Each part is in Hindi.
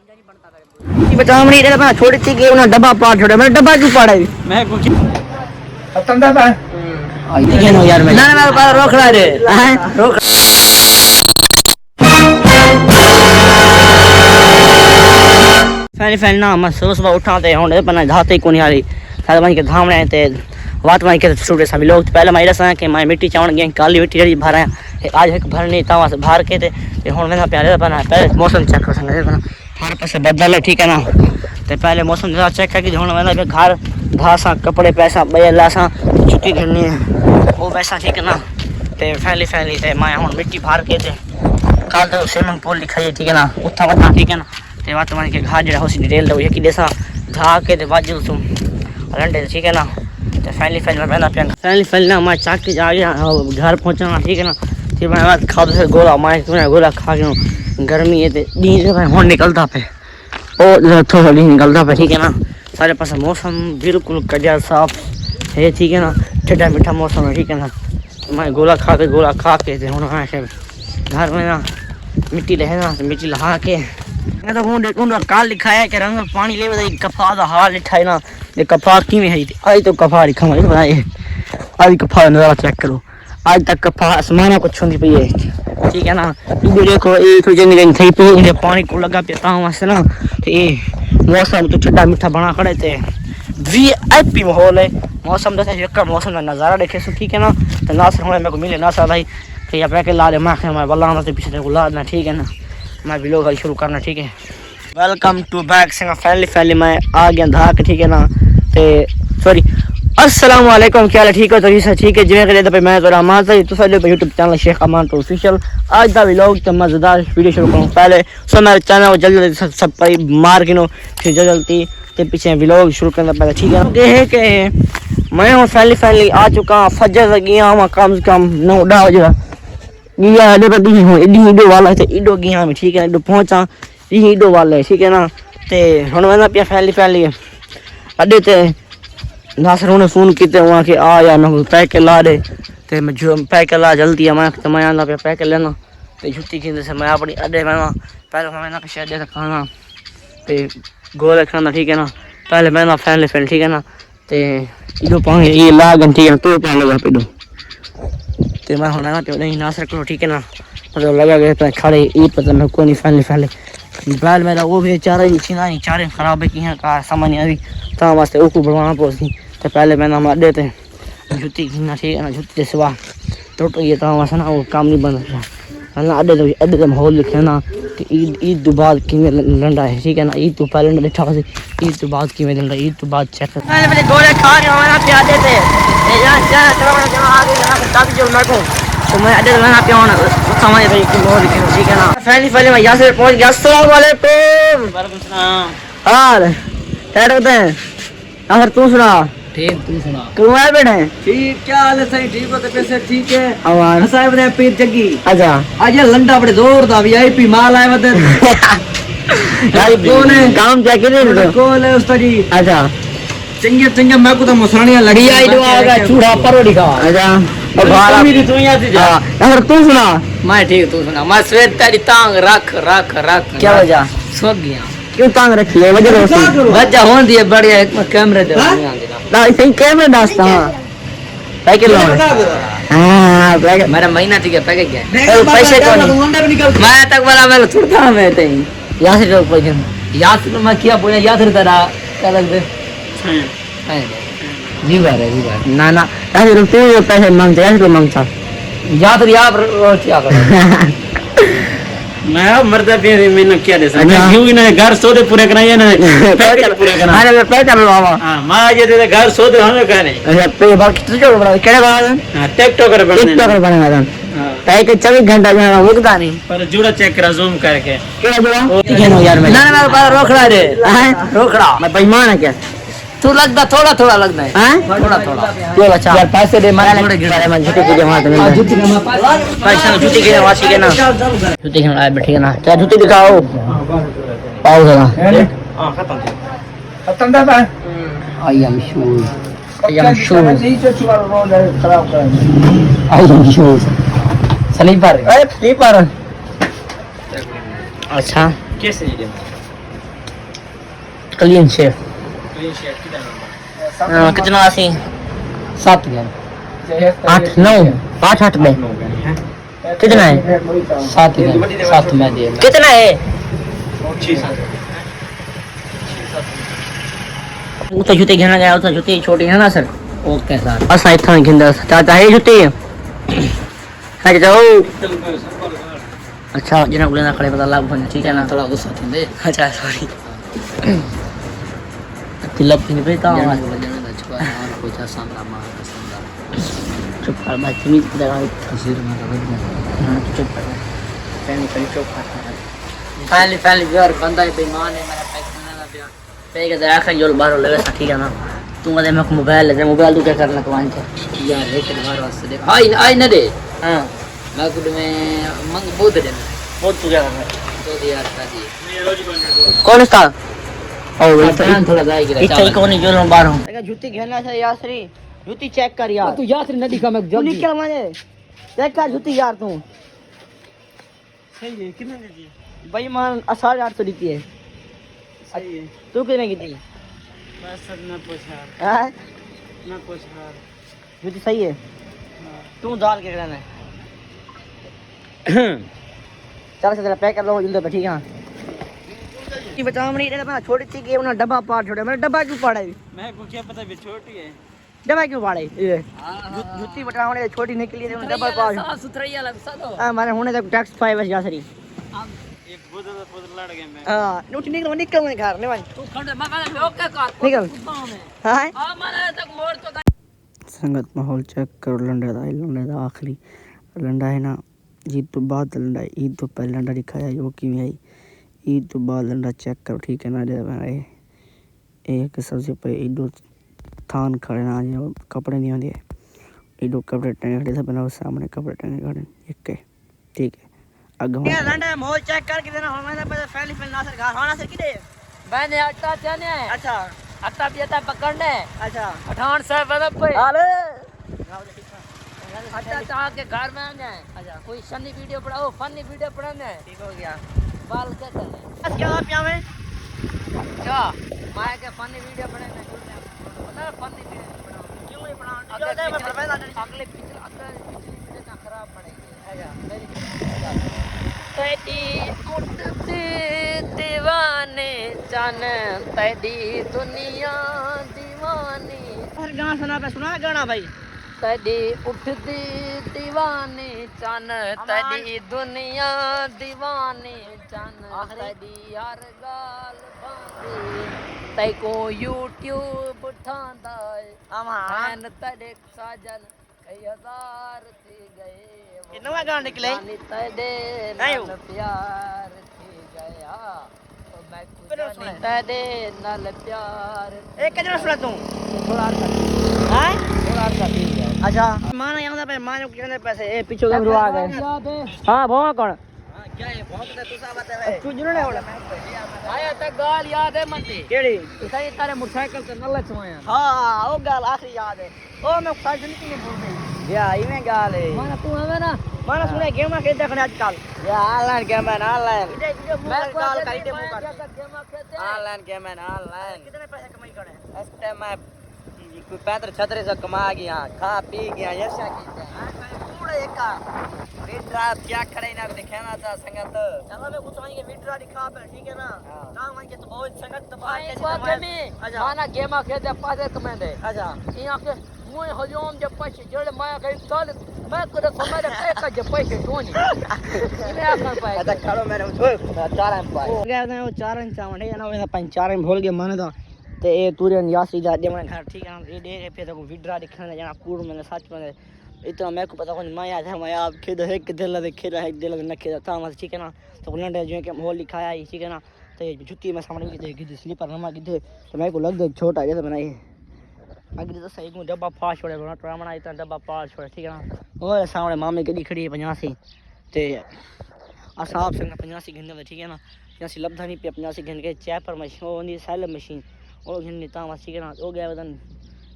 बचाव नहीं रहा छोड़ी थी कि उन्हें डब्बा पाड़ छोड़ा मैंने डब्बा क्यों पाड़ा मैं कुछ खत्म था यार मैं ना मेरे पास रोक रहा रे रोक फैन ना मैं सुबह सुबह उठा थे होने पर धाते को नहीं आ रही सारे वहीं के धाम रहे थे बात वहीं के छोटे सभी लोग पहले मैं रसा कि मैं मिट्टी चावण गया काली मिट्टी जड़ी भर आज एक भर नहीं था से भर के थे हुन मैं प्यारे बना पहले मौसम चेक कर संगे बना हर पास बदल है ठीक है ना तो पहले मौसम जरा चेक करके हुन मैं घर घासा कपड़े पैसा बेला सा छुट्टी करनी है वो वैसा ठीक है ना ते फैली ते मैं हुन मिट्टी भर के थे कल तो स्विमिंग पूल लिखाई ठीक है ना उठा वठा ठीक है ना ते बात मान के घाट जरा होसी डिटेल तो यकी देसा झा के ते बाजू तुम रंडे ठीक है ना तो फैली में बना पिया फैली ना मैं चाक के आ गया घर पहुंचना ठीक है ना फिर मैं बात खा दो गोला मैं तुम्हें गोला खा गया गर्मी है ते दी से भाई हुन निकलता पे ओ थोड़ा दी निकलता पे ठीक है ना सारे पास मौसम बिल्कुल कड़िया साफ है ठीक है ना ठंडा मीठा मौसम है ठीक है ना मैं गोला खा के थे हुन घर में ना मिट्टी लहना मिट्टी लहा के मैं तो हूँ काल लिखा है कि रंग पानी ले कफा का हाल लिखा है ना ये कफा किमें है आज तो कफा लिखा मुझे बताए आज कफा नज़ारा चेक करो आज तक कफा आसमाना कुछ होती पई है ठीक है ना ये देखो ये तो जंग थी पी पानी को लगा पिता वास्ते ना तो ये मौसम तो ठंडा मीठा बना खड़े थे VIP माहौल है मौसम जैसे एक मौसम का नज़ारा देखे सो ठीक है ना तो नासर होने मेरे को मिले नासर भाई कि या पैके ला दे मैं बल्ला पीछे को ला देना ठीक है ना मैं व्लॉग शुरू करना ठीक है welcome to back Singh family मैं आ गया धाक ठीक है ना ते सॉरी अस्सलाम वालेकुम क्या ठीक हो तो ठीक है जिवें करे मैं तो अमान से तो साडे YouTube चैनल शेख अमान तो ऑफिशियल आज दा व्लॉग तो मजेदार वीडियो शुरू करूं पहले सो मेरे चैनल को जल्दी सब मार गिनो फिर जल्दी ते पीछे व्लॉग शुरू करना पहले ठीक है ये कि मैं हूं फैमिली आ चुका फजर गया हूं कम से कम 9:30 बजे गया अड्डे पर दी हूँ इडो वाला है इडो गया मैं ठीक है इडो पहुंचा इडो वाला है ठीक है ना ते हुन मैं पिया फैमिली अड्डे ते नासर उन्हें फोन किते वहाँ के आ यार मैं पैके ला दे ते मैं जो पैके ला जल्दी है मैं आंदा पे पैके लेना ते छुट्टी की से मैं अपनी अड्डे में पहले मैं ना कुछ अड्डे खाना ते गोल खाना ठीक है ना पहले मैं ना फैमिली ठीक है ना ते इडो पानी ये लागन ठीक है तो पानी लगा पे ते मैं होना ना पे नहीं नासर करो ठीक है ना मतलब लगा गया तो खड़े ई पता मैं कोई नहीं फैमिली बैल मेरा वो भी चारे नहीं चारे खराब है कि का समझ नहीं आई ता वास्ते ओको बढ़वाना पड़ती तो पहले मैं ना अड्डे ते जुत्ती घिना ठीक है ना जुत्ती के सिवा टूट ये ता वास्ते ना वो काम नहीं बन रहा ना अड्डे तो माहौल लिखे ना कि ईद तो बाद किमें लंडा है ठीक है ना ईद तो पहले लिखा से ईद तो बाद किमें लंडा ईद तो बाद चेक पहले गोले खा रहे हमारा प्यादे थे जो मेरे को तो मैं अड्डे में पे होना समझ भाई कि मोर ठीक है ना फैमिली मैं यहाँ से पहुँच गया अस्सलाम वालेकुम वालेकुम सलाम हाल क्या करते हैं यार तू सुना ठीक तू सुना क्यों आए बैठे ठीक क्या हाल है सही ठीक हो तो कैसे ठीक है आवाज साहब ने पीर जगी अच्छा आज ये लंडा बड़े जोर दा VIP माल आए मत यार कौन है काम क्या कर रहे हो कौन है उस्ताद जी अच्छा चंगे मैं को तो मुसरानियां लगी आई दो आगा चूड़ा परोड़ी खा अच्छा और भाड़ा मेरी तू यहाँ से जा यार तू सुना मैं ठीक तू सुना मैं स्वेत तेरी टांग रख क्या वजह सो गया क्यों टांग रखी है वजह होन दी बढ़िया एक कैमरे दे ना सही कैमरे दास्ता पैकेट लो हां पैकेट मेरा महीना ठीक है पैकेट क्या पैसे कौन मैं तक वाला मैं छुड़ता मैं ते यहां से लोग पैसे याद तो मैं किया बोला याद रहता क्या लगते जी बार ना ना ऐसे लोग तू पैसे मांगते ऐसे लोग मांगता याद क्या कर मैं मरदा पे मैंने क्या दे सकता क्यों ना घर सौदे पूरे कराए ना पैसे पूरे करा अरे पैसे लो बाबा हां मां ये दे घर सौदे हमें कहने अच्छा पे बाकी तुझे बड़ा केड़े बना हां टिकटॉकर बना था पैके 24 घंटा जाना मुकदा नहीं पर जुड़ा चेक करा जूम करके केड़ा जुड़ा ठीक है यार मैं ना मेरे पास रोकड़ा रे रोकड़ा मैं बेईमान है क्या तू लगता थोड़ा लगता है हैं थोड़ा ये बच्चा यार पैसे दे मैं थोड़े गिरा मैं झूठी के जमा तो जुटी के पैसा झूठी के वासी के ना झूठी के ना बैठे ना क्या झूठी दिखाओ पाओ जरा हां खत्म था I am shoes I am shoes slipper slipper अच्छा कैसे ये क्लीन शेफ क्लीन शेट कितना कितना आसी 7 गया 8 9 8 8 में कितना है 7 गया 7 में दे कितना है 6 उतर जूते घेना गया उतर जूते छोटी है ना सर ओके सर असा इतना घिंदा चाचा है जूते है जाओ अच्छा जना बोले ना खड़े पता लाभ बन ठीक है ना थोड़ा गुस्सा थी अच्छा सॉरी तिलक नहीं बेटा चुप कर भाई तुम लगा चुप कर फैमिली चुप कर फैमिली यार बंदा है बेईमान है मेरा पैसा ना दिया पे के जरा खन जोल बाहर लगे ठीक है ना तू मदे मैं मोबाइल ले मोबाइल तू क्या करना तो आन के यार एक बार वास्ते देख आई न दे हां मैं कुछ में मंग बहुत दे बहुत तू क्या करना तो दे यार शादी कौन था ओ वे थोड़ा जाए गिरा इच्छा ही कौन जो मैं बाहर हूं अगर जूती घेरना है यासरी जूती चेक कर यार तू यार न दिखा मैं तू निकल माने चेक कर जूती यार तू सही है कितने दी भाई मान 850 दी है सही है तू कितने की दी बस सब ना पूछा हां ना पूछा जूती सही है तू दाल के रहना है चल से तेरा पैक कर लो जल्दी पे ठीक है ये बता मनी रे छोटी सी के उन्हें डब्बा पार छोड़ा मेरा डब्बा क्यों पाड़ा है मैं को क्या पता भी छोटी है डब्बा क्यों पाड़े ये जूती बटावने छोटी निकली थी डब्बा पार साफ सुथरा ही अलग सा दो हां माने होने तक टैक्स 5 बस जा सरी एक बोतल लड़ गए मैं हां उठ निकल मैं घर ले भाई तू खंड मकान में ओके का निकल हां हां मारा तक मोड़ तो संगत माहौल चेक करो लंडे दा आखिरी लंडा है ना ईद तो बाद लंडा ईद तो पहले लंडा दिखाया जो कि आई ईद तो बाद लंडा चेक करो ठीक है ना दे भाई एक सबसे पहले ईद थान खड़े ना जो कपड़े नहीं आते ईद कपड़े टंगे खड़े सब बनाओ सामने कपड़े टंगे खड़े एक के ठीक है अगम ये लंडा माहौल चेक कर के देना हमारे पास फैली फैल नासर घर हां नासर किदे मैंने आटा जाने है अच्छा आटा भी आता पकड़ने अच्छा पठान साहब बदब पे हाले आटा चाह के घर में आने अच्छा कोई फनी वीडियो बनाओ फनी वीडियो बनाने ठीक हो गया बाल क्या करने बस क्या पिया में क्या माया के फनी वीडियो बनाने पता फनी वीडियो बनाओ क्यों नहीं बना जो दे मैं बर्बाद अगले पिछले ना खराब पड़ेगी अच्छा मेरी तेरी उठती दीवाने चन तेरी दुनिया दीवानी और गाना सुना पे सुना गाना भाई तेरी उठती दीवानी चन तेरी दुनिया दीवानी चन तेरी हर गाल बांधी तै को यूट्यूब ठांदा है तेरे साजन कई हजार थी गए कितना गाना निकले तेरे नहीं प्यार थी गया तो मैं कुछ तेरे नाल प्यार एक कितना सुना तू थोड़ा हां थोड़ा सा पी गया अच्छा माना यहां पे मानो कितने पैसे ए पीछे गम आ गए हां भौं कौन क्या है भौंकदा तू सा बात है तू जुने होड़ा आया तक गाल याद है मंदी केड़ी सही तारे मोटरसाइकिल से नल्ला छवाया हां ओ गाल आखिरी याद है ओ मैं साइकिल नहीं भूल गई या ई में गाल है माना तू हवे ना माना सुने गेम के देखने आजकल या ऑनलाइन गेम है ऑनलाइन मैं गाल करी दे मुंह कर गेम खेलते ऑनलाइन गेम है ऑनलाइन कितने पैसे कमाई करे इस टाइम मैं कोई 35 36 से कमा गया खा पी गया ऐसा की पूरा एक का विड्रा क्या खड़े ना दिखाना था संगत चलो मैं कुछ आएंगे विड्रा दिखा पे ठीक है ना ना आएंगे तो बहुत संगत तो बात अच्छा माना गेम खेलते पैसे कमाते अच्छा यहां के मुए हजोम जब पैसे जड़ माया कई साल मैं कर समाज का जब पैसे टोनी इने आकर पाए अच्छा खड़ो मैंने छोड़ चारन पाए गया था वो चारन चावड़े ना मैं पंचारन भूल गया माने तो ते ए तुरन यासी जा दे मन घर ठीक है ये दे पे तो विड्रा दिखाने जाना कूड़ मैंने सच में इतना मेरे को पता कौन मैं याद है मैं आप खेद है कि दिल दे खेदा है दिल न खेदा था मत ठीक है ना तो लंडे जो के माहौल लिखाया है ठीक है ना तो जुत्ती में सामने की देखी स्लीपर नमा की तो मेरे को लग दे छोटा जैसे बनाई अगर तो सही को डब्बा पास छोड़े बना टरा बना इतना डब्बा पास छोड़े ठीक है ना और सामने मामे गड्डी खड़ी है 85 ते आ साहब संग 85 घंटे ठीक है ना 85 लब्धा नहीं पे 85 घंटे के चैपर मशीन होंदी सेल मशीन और घंटे ता ठीक है ना हो गया वदन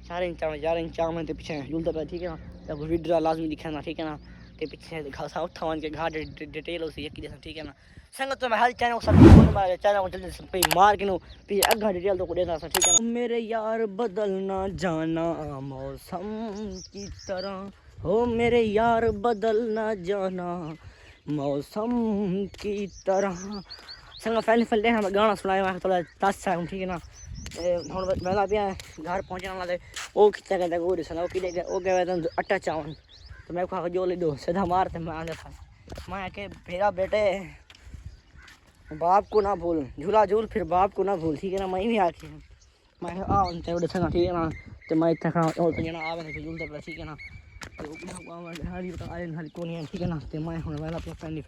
4 इंच में ते पीछे जुलता पे ठीक है ना तो विड्रा लाजमी दिखाना ठीक है ना ते पीछे घासा उठा वन के घाट डिटेल उसी एक जैसा ठीक है ना संगत तो मैं हर चैनल को सब्सक्राइब मार चैनल को जल्दी से पे मार के नो पे अगला डिटेल तो को देना ठीक है ना मेरे यार बदलना जाना मौसम की तरह हो मेरे यार बदलना जाना मौसम की तरह संग फैल दे हम गाना सुनाया मैं थोड़ा 10 सेकंड ठीक है ना ਹੁਣ ਮੈਂ ਵੀ ਘਰ ਪਹੁੰਚਣ ਵਾਲਾ ਤੇ ਉਹ ਕਿੱਥੇ ਕਹਿੰਦਾ ਕੋਈ ਸੁਣਾ ਉਹ ਕਿਹਦੇ ਉਹ ਕਹਿੰਦਾ ਤੈਨੂੰ आटा चावल तो मैं कहा जो ले दो सीधा मार ते मैं आने था मैं के मेरा बेटे बाप को ना भूल झूला झूल फिर बाप को ना भूल ठीक है ना मैं भी आके मैं आ उनते उड़े संग ठीक है ना ते मैं इतना खा और तो जना आवे नहीं झूलते पर ठीक है ना तो हाली बता आए हाली कोनी है ठीक है ना ते मैं हुन वाला अपनी फैमिली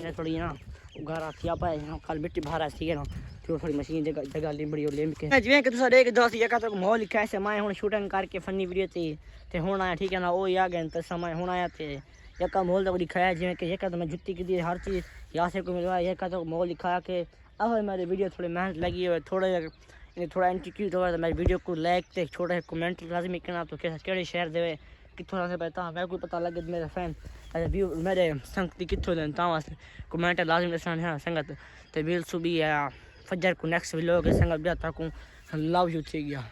मैं थोड़ी ना घर आती आप है कल मिट्टी बाहर है ठीक है ना तो थोड़ी मशीन जगह लिंबड़ी और लेम के जिवें कि तुसा देख दोस्त ये का तो माहौल लिखा है मैं हुन शूटिंग करके फनी वीडियो ते हुन आया ठीक है ना ओ आ गए तो समय हुन आया थे ये का माहौल तो दिखाया जिवें कि ये का तो मैं जुत्ती की दी हर चीज यहाँ से को मिलवा ये का तो माहौल लिखाया कि अब मेरी वीडियो थोड़ी मेहनत लगी है थोड़ा इंटरव्यू तो मेरी वीडियो को लाइक ते छोटा कमेंट लाजमी करना तो केड़े शहर देवे कितों से पता मैं कोई पता लगे मेरे फैन व्यू मेरे संगति कितों देन ता वास्ते कमेंट लाजमी दसना है संगत ते बिल सुबह फजर को नेक्स्ट व्लॉग संगत बिया तक लव यू थी गया।